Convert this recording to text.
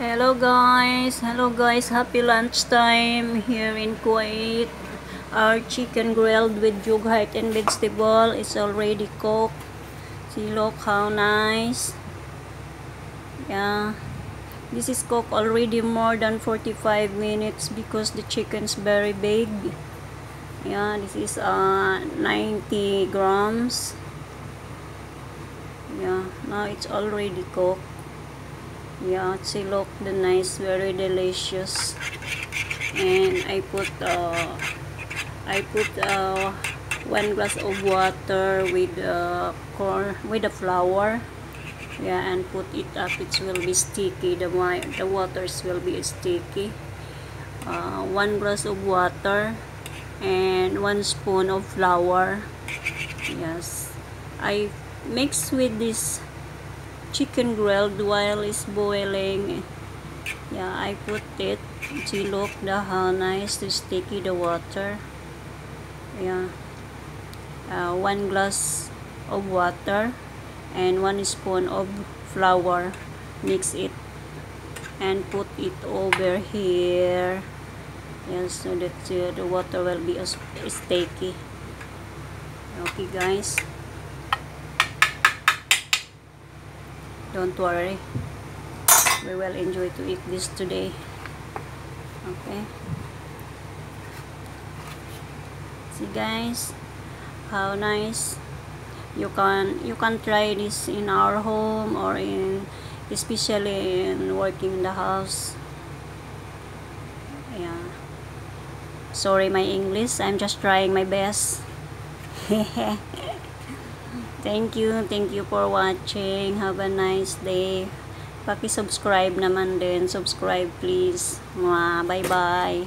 Hello guys, happy lunchtime here in Kuwait. Our chicken grilled with yogurt and vegetable is already cooked. See, look how nice. Yeah, this is cooked already more than 45 minutes because the chicken's very big. Yeah, this is 90 grams. Yeah, now it's already cooked. Yeah, see, look the nice, very delicious. And I put 1 glass of water with corn with the flour. Yeah, and put it up. It will be sticky. The waters will be sticky. 1 glass of water and 1 spoon of flour. Yes, I mix with this chicken grilled while it's boiling. Yeah, I put it. See, look how nice to sticky the water. Yeah, 1 glass of water and 1 spoon of flour. Mix it and put it over here. Yes, so that the water will be sticky. Okay guys, don't worry, we will enjoy to eat this today. Okay, see guys, how nice. You can try this in our home or especially in working in the house. Yeah, sorry my English, I'm just trying my best. Thank you for watching. Have a nice day. Paki-subscribe naman din. Subscribe please. Bye bye.